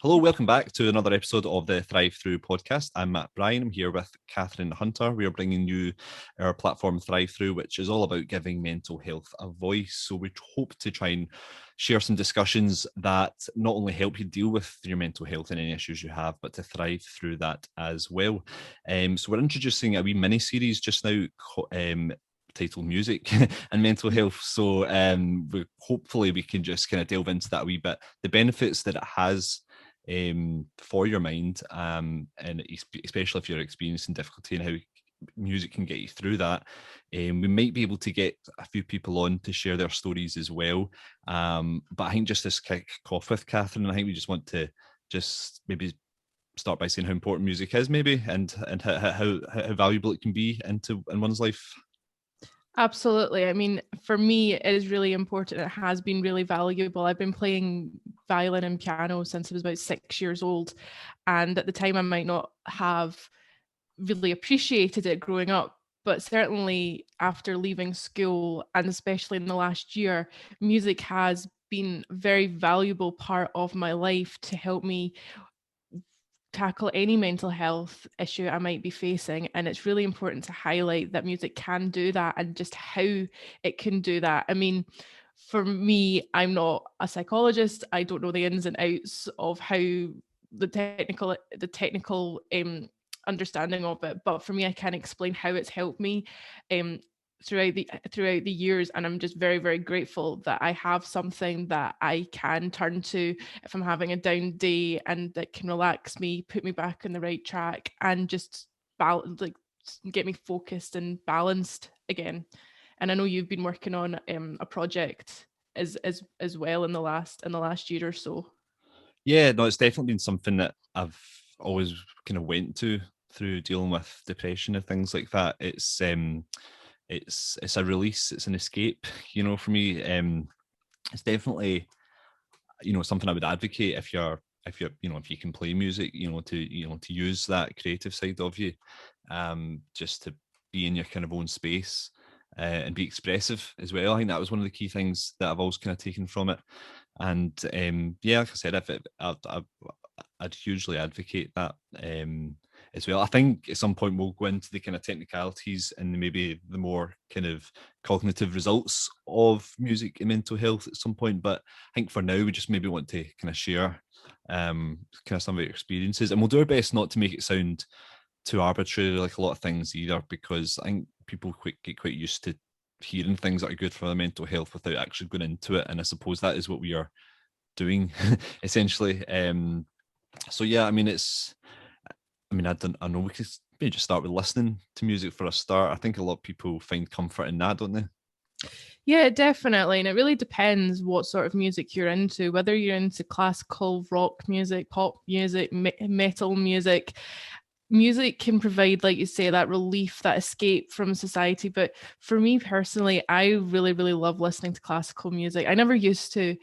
Hello, welcome back to another episode of the Thru podcast. I'm Matt Bryan. I'm here with Catherine Hunter. We are bringing you our platform Thru, which is all about giving mental health a voice. So we hope to try and share some discussions that not only help you deal with your mental health and any issues you have, but to thrive through that as well. So we're introducing a wee mini-series just now titled Music and Mental Health. So hopefully we can just kind of delve into that a wee bit. The benefits that it has for your mind, and especially if you're experiencing difficulty, and how music can get you through that. We might be able to get a few people on to share their stories as well. But I think just this kick off with Catherine, I think we just want to just maybe start by saying how important music is, maybe, and how valuable it can be in one's life. Absolutely. I mean, for me, it is really important. It has been really valuable. I've been playing violin and piano since I was about 6 years old. And at the time, I might not have really appreciated it growing up. But certainly after leaving school, and especially in the last year, music has been a very valuable part of my life to help me tackle any mental health issue I might be facing. And it's really important to highlight that music can do that and just how it can do that. I mean, for me, I'm not a psychologist. I don't know the ins and outs of how the technical understanding of it, but for me, I can explain how it's helped me um, throughout the years, and I'm just very, very grateful that I have something that I can turn to if I'm having a down day, and that can relax me, put me back on the right track, and just get me focused and balanced again. And I know you've been working on a project as well in the last year or so. Yeah, no, it's definitely been something that I've always kind of went to through dealing with depression and things like that. It's a release, it's an escape, for me. It's definitely, something I would advocate if you can play music, to use that creative side of you, just to be in your kind of own space, and be expressive as well. I think that was one of the key things that I've always kind of taken from it. And yeah, like I said, I'd hugely advocate that as well. I think at some point we'll go into the kind of technicalities and maybe the more kind of cognitive results of music and mental health at some point. But I think for now we just maybe want to kind of share kind of some of our experiences, and we'll do our best not to make it sound too arbitrary like a lot of things either, because I think people get quite used to hearing things that are good for their mental health without actually going into it. And I suppose that is what we are doing essentially. So yeah, I mean, I know we could maybe just start with listening to music for a start. I think a lot of people find comfort in that, don't they? Yeah, definitely. And it really depends what sort of music you're into, whether you're into classical, rock music, pop music, metal music. Music can provide, like you say, that relief, that escape from society. But for me personally, I really, really love listening to classical music. I never used to,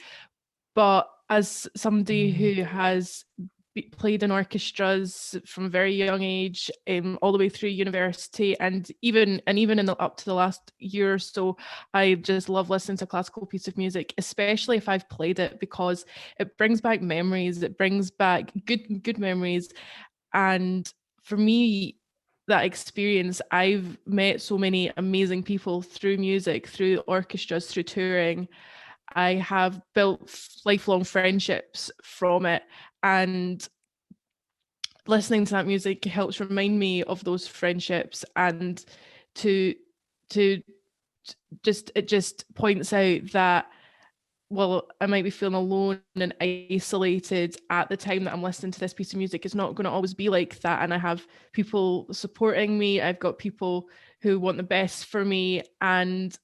but as somebody who has played in orchestras from a very young age, all the way through university, and even in the up to the last year or so, I just love listening to a classical piece of music, especially if I've played it, because it brings back memories. It brings back good memories. And for me, that experience, I've met so many amazing people through music, through orchestras, through touring. I have built lifelong friendships from it, and listening to that music helps remind me of those friendships, and to to it just points out that, well, I might be feeling alone and isolated at the time that I'm listening to this piece of music. It's not going to always be like that. And I have people supporting me. I've got people who want the best for me, and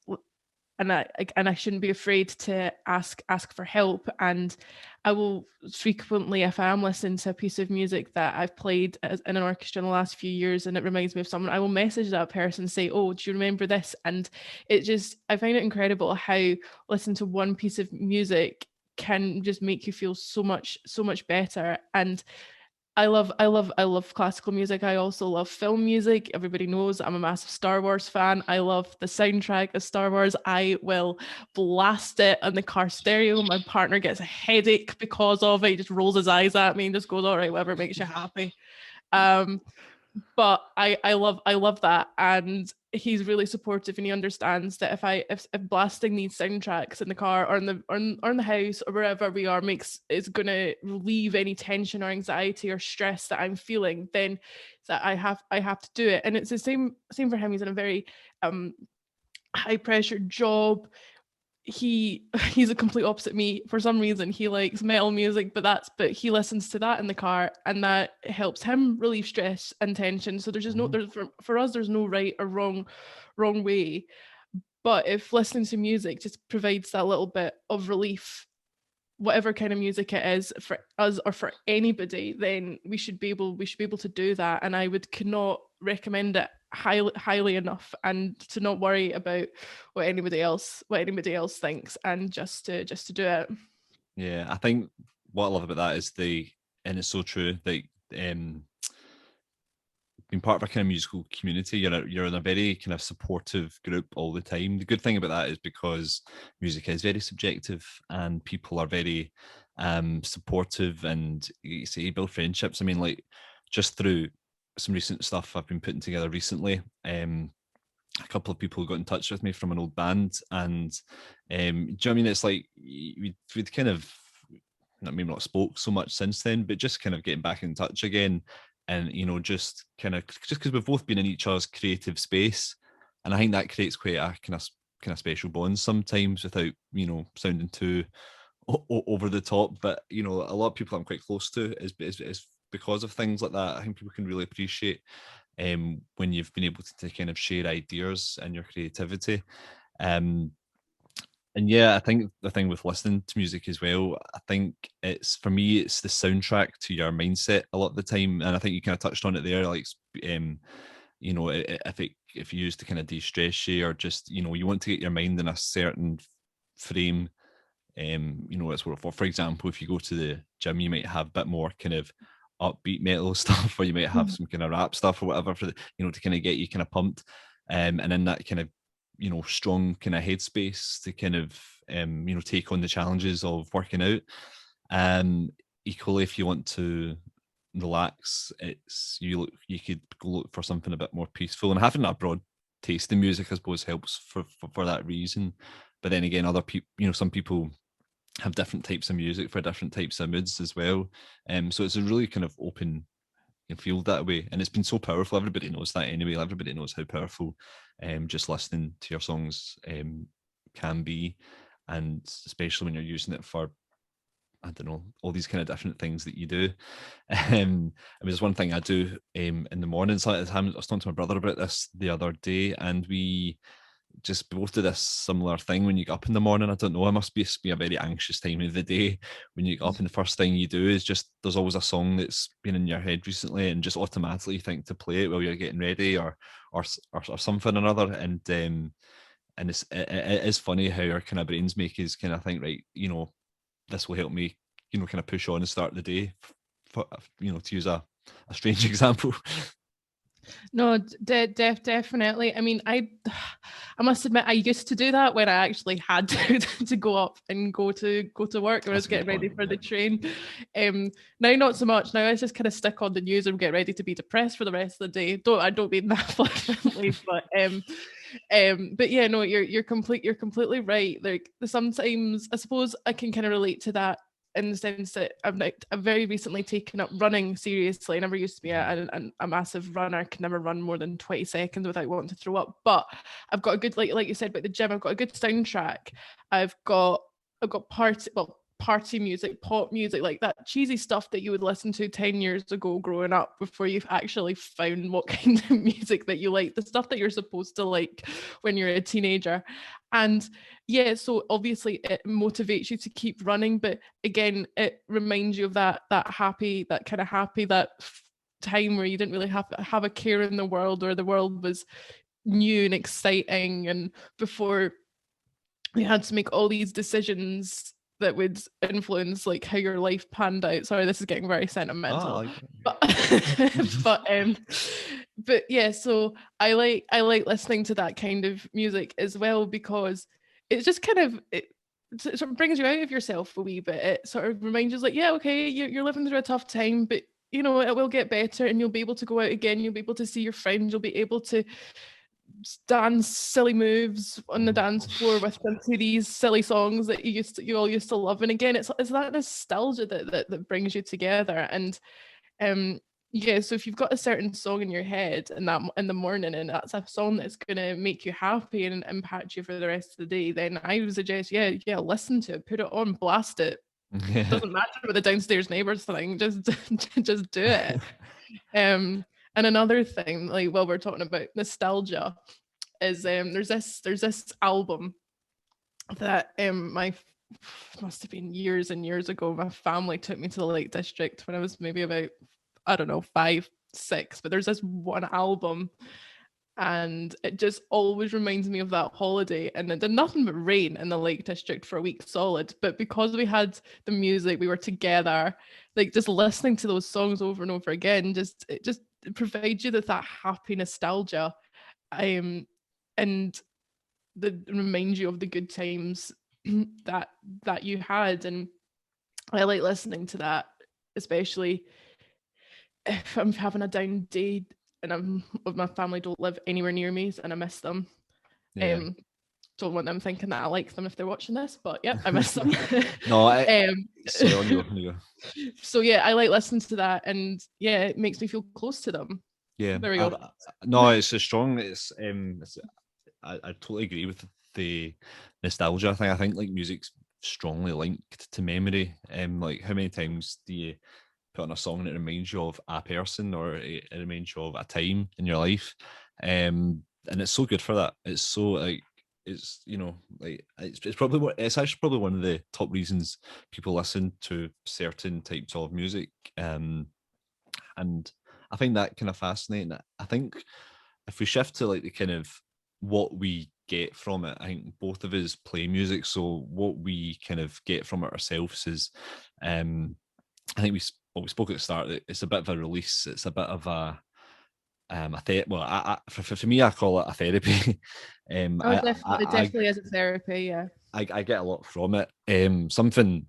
I shouldn't be afraid to ask for help. And I will frequently, if I am listening to a piece of music that I've played in an orchestra in the last few years and it reminds me of someone, I will message that person and say, oh, do you remember this? And I find it incredible how listening to one piece of music can just make you feel so much better. And I love classical music. I also love film music. Everybody knows I'm a massive Star Wars fan. I love the soundtrack of Star Wars. I will blast it on the car stereo. My partner gets a headache because of it. He just rolls his eyes at me and just goes, all right, whatever makes you happy. Um, but I love that, and he's really supportive, and he understands that if blasting these soundtracks in the car or in the house or wherever we are makes is gonna relieve any tension or anxiety or stress that I'm feeling, then that I have to do it. And it's the same for him. He's in a very high pressure job. He's a complete opposite me. For some reason he likes metal music, but he listens to that in the car, and that helps him relieve stress and tension. So there's just no, Mhm. there's for us there's no right or wrong way. But if listening to music just provides that little bit of relief, whatever kind of music it is for us or for anybody, then we should be able to do that. And I could not recommend it highly enough, and to not worry about what anybody else thinks, and just to do it. Yeah, I think what I love about that is and it's so true, like um being part of a kind of musical community, you're in a very kind of supportive group all the time. The good thing about that is because music is very subjective and people are very supportive, and you say you build friendships. I mean, like just through some recent stuff I've been putting together recently, a couple of people got in touch with me from an old band, and do you know what I mean? It's like we'd kind of, I mean, not spoke so much since then, but just kind of getting back in touch again, and just because we've both been in each other's creative space, and I think that creates quite a kind of special bond sometimes without sounding too over the top. But a lot of people I'm quite close to is because of things like that. I think people can really appreciate when you've been able to kind of share ideas and your creativity. Um, and yeah, I think the thing with listening to music as well, I think it's for me, it's the soundtrack to your mindset a lot of the time. And I think you kind of touched on it there, like, if you use to kind of de-stress you, or just, you want to get your mind in a certain frame. It's for example, if you go to the gym, you might have a bit more kind of upbeat metal stuff, or you might have some kind of rap stuff or whatever for to kind of get you kind of pumped, and in that kind of strong kind of headspace to kind of take on the challenges of working out. Equally, if you want to relax, you could go look for something a bit more peaceful, and having a broad taste in music, I suppose, helps for that reason. But then again, other people, some people have different types of music for different types of moods as well. So it's a really kind of open field that way, and it's been so powerful. Everybody knows that anyway. Everybody knows how powerful just listening to your songs can be, and especially when you're using it for, I don't know, all these kind of different things that you do. I mean, there's one thing I do in the mornings. I was talking to my brother about this the other day, and we both do this similar thing when you get up in the morning. I don't know, it must be a very anxious time of the day when you get up, and the first thing you do is just, there's always a song that's been in your head recently, and just automatically you think to play it while you're getting ready, or something or another. And it is funny how our kind of brains make us kind of think, right, this will help me, kind of push on and start the day, to use a strange example. No, definitely. I mean, I must admit, I used to do that when I actually had to go up and go to work when I was getting ready for the train. Now not so much. Now I just kind of stick on the news and get ready to be depressed for the rest of the day. I don't mean that flippantly, but yeah, no, you're completely right. Like sometimes I suppose I can kind of relate to that in the sense that I've very recently taken up running seriously. I never used to be a massive runner. Could never run more than 20 seconds without wanting to throw up. But I've got a good, like you said about the gym, I've got a good soundtrack. I've got party music, pop music, like that cheesy stuff that you would listen to 10 years ago growing up before you've actually found what kind of music that you like, the stuff that you're supposed to like when you're a teenager. And yeah, so obviously it motivates you to keep running, but again, it reminds you of that kind of happy, time where you didn't really have a care in the world, or the world was new and exciting, and before we had to make all these decisions that would influence like how your life panned out. Sorry, this is getting very sentimental. like but but yeah, so I like listening to that kind of music as well, because it's just kind of it sort of brings you out of yourself a wee bit. It sort of reminds you like, yeah, okay, you're living through a tough time, but you know, it will get better and you'll be able to go out again. You'll be able to see your friends. You'll be able to dance silly moves on the dance floor with them to these silly songs that you all used to love. And again, it's that nostalgia that brings you together. And yeah, so if you've got a certain song in your head and that in the morning, and that's a song that's gonna make you happy and impact you for the rest of the day, then I would suggest, yeah, listen to it, put it on, blast it. Yeah. Doesn't matter what the downstairs neighbors think, just do it. And another thing, like while we're talking about nostalgia, is there's this album that must have been years and years ago. My family took me to the Lake District when I was maybe about, I don't know, 5, 6. But there's this one album, and it just always reminds me of that holiday. And it did nothing but rain in the Lake District for a week solid. But because we had the music, we were together, like just listening to those songs over and over again, it provides you with that happy nostalgia, and that reminds you of the good times that you had. And I like listening to that, especially if I'm having a down day and my family don't live anywhere near me and I miss them. Yeah. Don't want them thinking that I like them if they're watching this, but yeah, I miss them. No, so yeah, I like listening to that, and yeah, it makes me feel close to them. Yeah, there we go. No, it's a strong. I totally agree with the nostalgia thing. I think like music's strongly linked to memory. Like how many times do you put on a song and it reminds you of a person, or it reminds you of a time in your life? And it's so good for that. It's so like it's like it's actually probably one of the top reasons people listen to certain types of music. And I find that kind of fascinating. I think if we shift to like the kind of what we get from it, I think both of us play music, so what we kind of get from it ourselves is, I think we spoke at the start that it's a bit of a release. It's a bit of a for me, I call it a therapy. Definitely as a therapy, yeah. I get a lot from it. Something,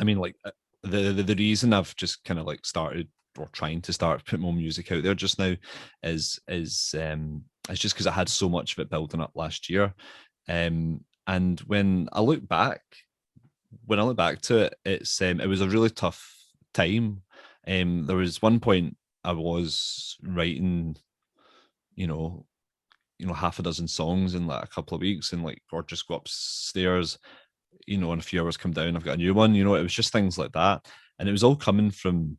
I mean, like the reason I've just kind of like started or trying to start putting more music out there just now is just because I had so much of it building up last year. And when I look back to it, it was a really tough time. There was one point I was writing, half a dozen songs in like a couple of weeks, and like, or just go upstairs, in a few hours come down, I've got a new one. It was just things like that. And it was all coming from,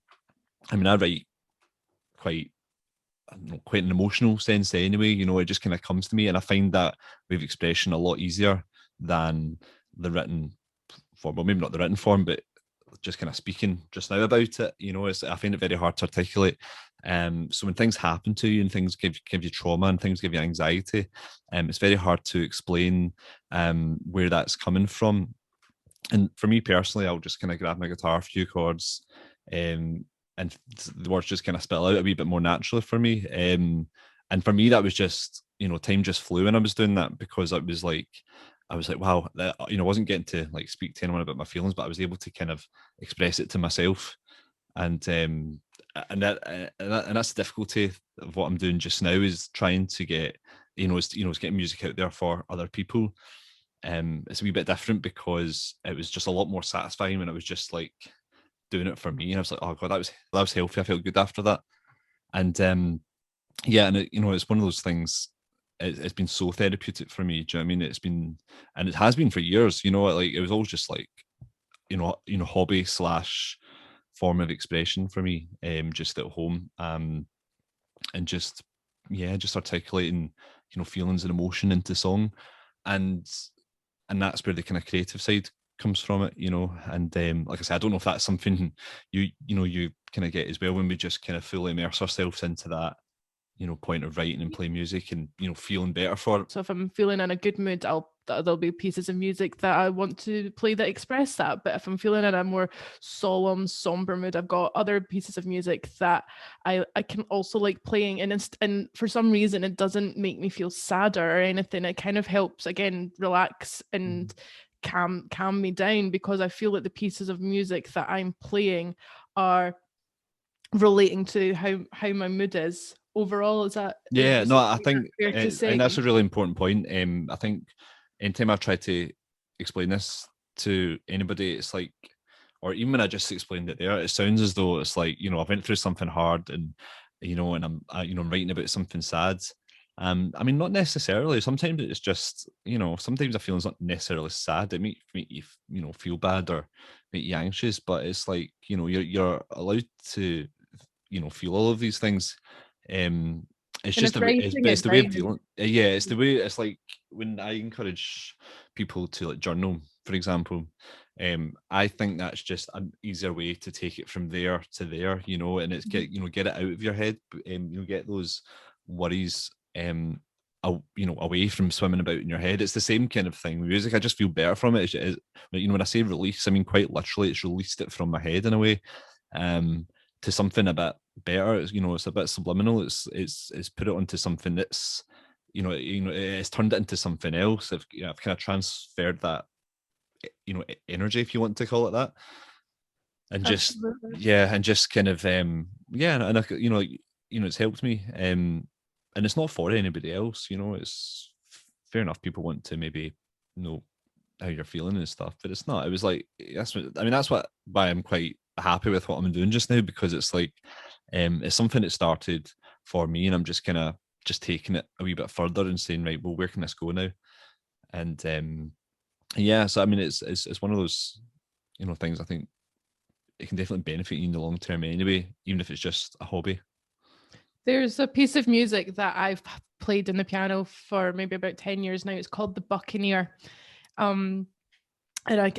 I mean, I write quite an emotional sense anyway. It just kind of comes to me, and I find that with expression a lot easier than the written form. Well, maybe not the written form, but just kind of speaking just now about it. I find it very hard to articulate. So when things happen to you and things give you trauma and things give you anxiety, it's very hard to explain where that's coming from. And for me personally, I'll just kind of grab my guitar, a few chords, and the words just kind of spill out a wee bit more naturally for me. And for me, that was just, time just flew when I was doing that, because I was like, wow, that, I wasn't getting to like speak to anyone about my feelings, but I was able to kind of express it to myself. And that's the difficulty of what I'm doing just now, is trying to get, is getting music out there for other people. It's a wee bit different because it was just a lot more satisfying when it was just like doing it for me, and I was like, oh god, that was healthy. I felt good after that. And yeah, and it's one of those things. It's been so therapeutic for me. Do you know what I mean? It's been, and it has been for years. Like it was always just like, hobby / form of expression for me. Just at home, and just articulating, feelings and emotion into song, and that's where the kind of creative side comes from it. And like I said, I don't know if that's something you kind of get as well, when we just kind of fully immerse ourselves into that point of writing and playing music and feeling better for it. So if I'm feeling in a good mood, there'll be pieces of music that I want to play that express that. But if I'm feeling in a more solemn, somber mood, I've got other pieces of music that I can also like playing. And for some reason, it doesn't make me feel sadder or anything. It kind of helps, again, relax and calm me down, because I feel like the pieces of music that I'm playing are relating to how my mood is overall. Is that No, I think, fair to say? and that's a really important point. I think anytime I've tried to explain this to anybody, it's like, or even when I just explained it there, it sounds as though it's like, I went through something hard, and and I'm writing about something sad. I mean, not necessarily. Sometimes it's just, sometimes a feeling's not necessarily sad. It make you, feel bad or make you anxious, but it's like, you're allowed to, feel all of these things. It's And just if it's writing the way of dealing. Yeah, it's the way. It's like when I encourage people to like journal, for example. I think that's just an easier way to take it from there to there, and it's get it out of your head. Get those worries away from swimming about in your head. It's the same kind of thing with music. I just feel better from it. When I say release, I mean quite literally, it's released it from my head in a way. To something a bit better. It's a bit subliminal. It's put it onto something that's, it's turned it into something else. I've kind of transferred that, energy, if you want to call it that, and just Absolutely. and just kind of and it's helped me. And it's not for anybody else. It's fair enough. People want to maybe know how you're feeling and stuff, but it's not. It was like that's why I'm quite happy with what I'm doing just now, because it's like it's something that started for me, and I'm just kind of just taking it a wee bit further and saying, right, well, where can this go now? And so I mean, it's one of those things. I think it can definitely benefit you in the long term anyway, even if it's just a hobby. There's a piece of music that I've played in the piano for maybe about 10 years now. It's called The Buccaneer. And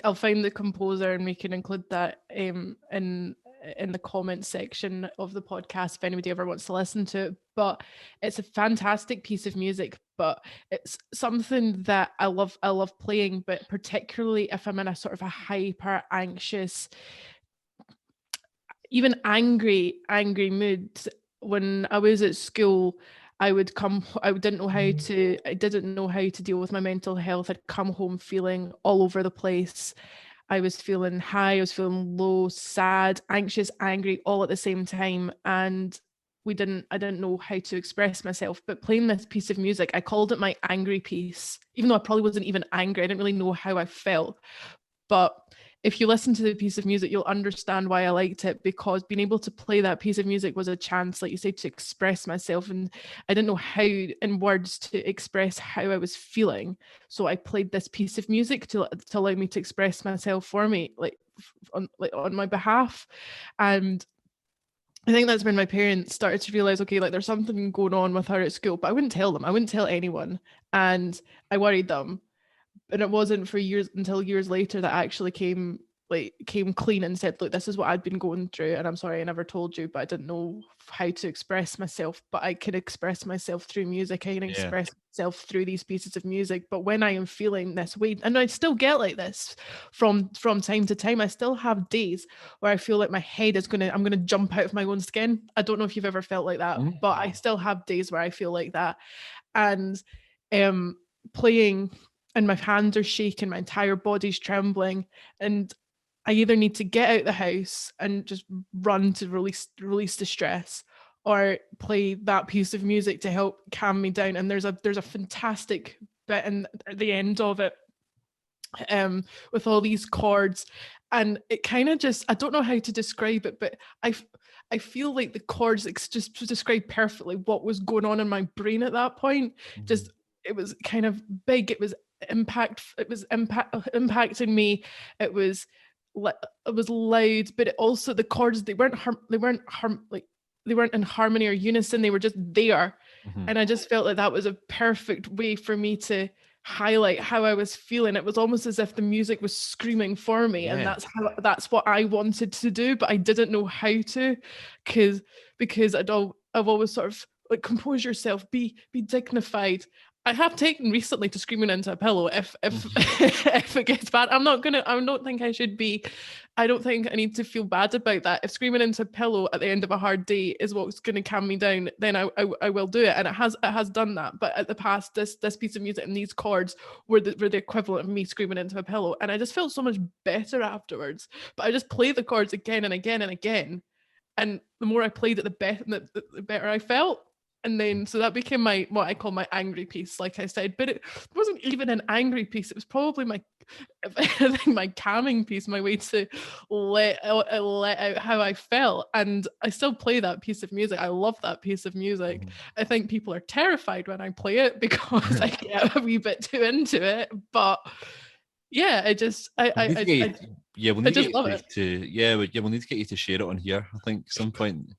I'll find the composer, and we can include that in the comments section of the podcast if anybody ever wants to listen to it. But it's a fantastic piece of music, but it's something that I love playing, but particularly if I'm in a sort of a hyper anxious, even angry mood. When I was at school, I didn't know how to deal with my mental health. I'd come home feeling all over the place. I was feeling high, I was feeling low, sad, anxious, angry, all at the same time. And I didn't know how to express myself. But playing this piece of music, I called it my angry piece, even though I probably wasn't even angry. I didn't really know how I felt. But if you listen to the piece of music, you'll understand why I liked it, because being able to play that piece of music was a chance, like you say, to express myself. And I didn't know how in words to express how I was feeling. So I played this piece of music to allow me to express myself for me, on my behalf. And I think that's when my parents started to realize, okay, like there's something going on with her at school, but I wouldn't tell them. I wouldn't tell anyone. And I worried them. And it wasn't for years until years later that I actually came clean and said, look, this is what I'd been going through, and I'm sorry I never told you, but I didn't know how to express myself. But I can express myself through music. I can Yeah. express myself through these pieces of music. But when I am feeling this way, and I still get like this from time to time, I still have days where I feel like my head is I'm gonna jump out of my own skin. I don't know if you've ever felt like that, but I still have days where I feel like that. And playing, and my hands are shaking, my entire body's trembling, and I either need to get out the house and just run to release the stress, or play that piece of music to help calm me down. And there's a fantastic bit in at the end of it, with all these chords, and it kind of just, I don't know how to describe it, but I feel like the chords just describe perfectly what was going on in my brain at that point. Just, it was kind of big. It was impacting me. It was loud, but it also, the chords, they weren't in harmony or unison. They were just there. And I just felt like that was a perfect way for me to highlight how I was feeling. It was almost as if the music was screaming for me, and that's what I wanted to do, but I didn't know how to, because I've always sort of like, compose yourself, be dignified. I have taken recently to screaming into a pillow if if it gets bad. I don't think I should be. I don't think I need to feel bad about that. If screaming into a pillow at the end of a hard day is what's going to calm me down, then I will do it, and it has done that. But at the past, this piece of music and these chords were the equivalent of me screaming into a pillow, and I just felt so much better afterwards. But I just play the chords again and again and again, and the more I played it, the better I felt. And then so that became my what I call my angry piece, like I said. But it wasn't even an angry piece. It was probably my my calming piece, my way to let out how I felt. And I still play that piece of music. I love that piece of music. I think people are terrified when I play it because I get a wee bit too into it. But yeah, I just we'll need to get you, I just love it. We'll need to get you to share it on here, I think, some point.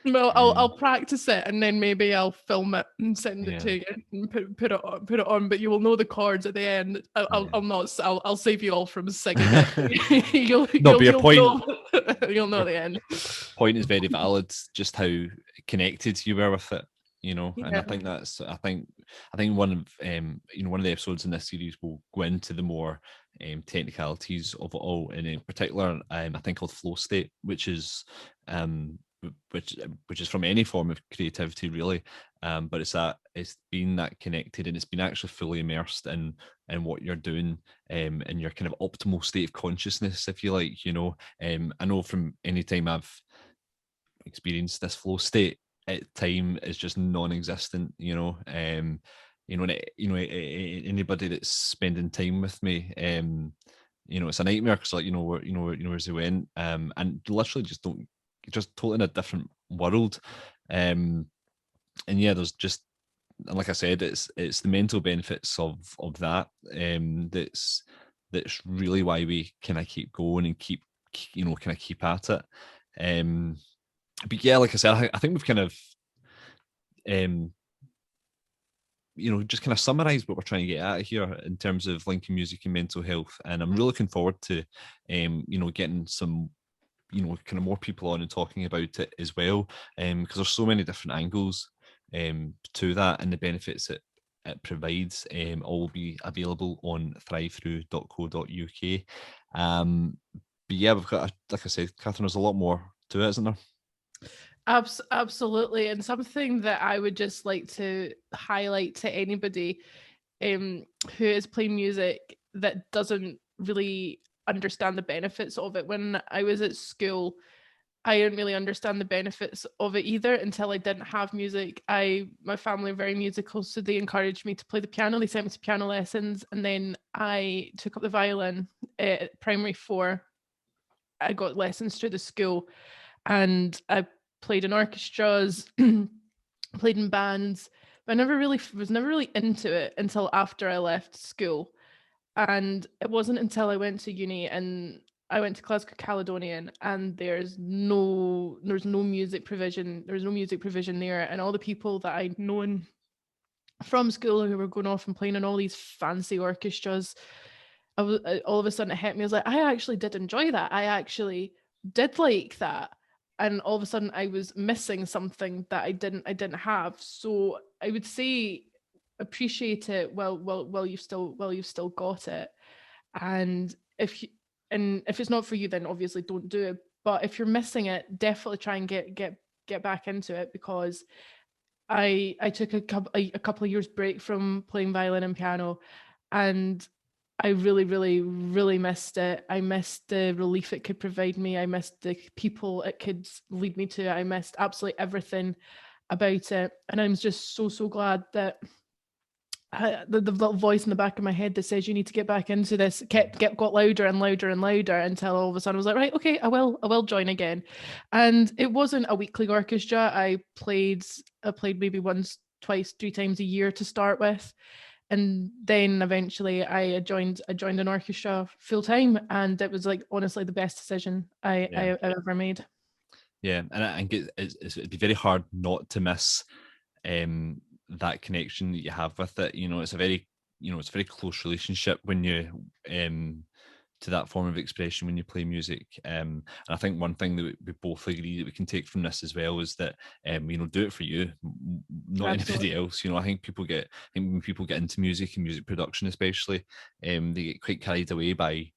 Well, I'll practice it, and then maybe I'll film it and send it to you and put it on. But you will know the chords at the end. I'll save you all from singing it. you'll know the end. Point is very valid. Just how connected you were with it, and I think one of one of the episodes in this series will go into the more technicalities of it all, and in particular, I think called flow state, which is from any form of creativity, really, but it's been that connected, and it's been actually fully immersed in what you're doing, in your kind of optimal state of consciousness, if you like. I know from any time I've experienced this flow state, time is just non-existent. Anybody that's spending time with me, it's a nightmare because, like, where's he went, and literally just totally in a different world. And there's just, and like I said, it's the mental benefits of that, that's really why we kind of keep going and keep at it. But yeah, like I said, I think we've kind of just kind of summarized what we're trying to get at here in terms of linking music and mental health, and I'm really looking forward to getting some kind of more people on and talking about it as well, because there's so many different angles to that, and the benefits it provides all will be available on thrivethru.co.uk. But yeah, we've got, like I said, Catherine, there's a lot more to it, isn't there? Absolutely. And something that I would just like to highlight to anybody who is playing music that doesn't really understand the benefits of it. When I was at school, I didn't really understand the benefits of it either until I didn't have music. My family are very musical, so they encouraged me to play the piano. They sent me to piano lessons, and then I took up the violin at primary 4. I got lessons through the school, and I played in orchestras, played in bands, but I was never really into it until after I left school. And it wasn't until I went to uni and I went to Classical Caledonian, and there's no music provision. There's no music provision there, and all the people that I'd known from school who were going off and playing in all these fancy orchestras, all of a sudden it hit me. I was like, I actually did enjoy that. I actually did like that. And all of a sudden I was missing something that I didn't have. So I would say appreciate it while you've still got it. And if it's not for you, then obviously don't do it. But if you're missing it, definitely try and get back into it, because I took a couple of years break from playing violin and piano, and I really, really, really missed it. I missed the relief it could provide me. I missed the people it could lead me to. I missed absolutely everything about it. And I'm just so glad that the little voice in the back of my head that says you need to get back into this got louder and louder and louder, until all of a sudden I was like, right, okay, I will join again. And it wasn't a weekly orchestra. I played maybe once, twice, 3 times a year to start with. And then eventually I joined an orchestra full time, and it was, like, honestly the best decision I ever made. Yeah, and I think it'd be very hard not to miss that connection that you have with it. It's a very close relationship when you to that form of expression when you play music. And I think one thing that we both agree that we can take from this as well is that do it for you, not Absolutely. anybody else. I think when people get into music and music production especially, they get quite carried away by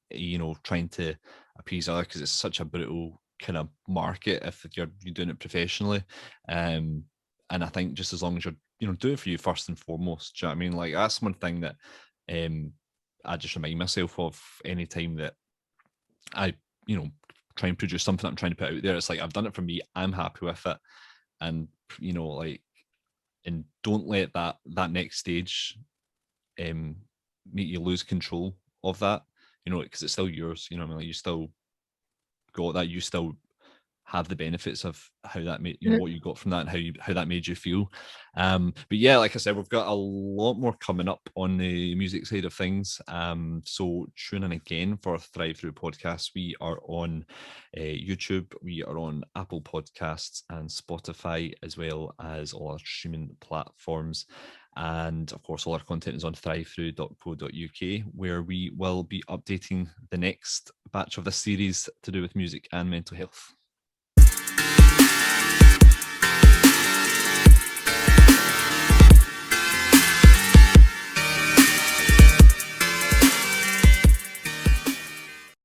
trying to appease others, because it's such a brutal kind of market if you're doing it professionally. And I think just as long as you're do it for you first and foremost. Do you know what I mean? Like, that's one thing that I just remind myself of any time that I, try and produce something that I'm trying to put out there. It's like, I've done it for me, I'm happy with it. And, like, and don't let that next stage make you lose control of that, because it's still yours. I mean, like, you still got that, you still have the benefits of how that made what you got from that, and how that made you feel. But yeah, like I said, we've got a lot more coming up on the music side of things. So tune in again for Thrive Through podcast. We are on YouTube, we are on Apple Podcasts and Spotify, as well as all our streaming platforms. And of course, all our content is on thrivethrough.co.uk, where we will be updating the next batch of this series to do with music and mental health.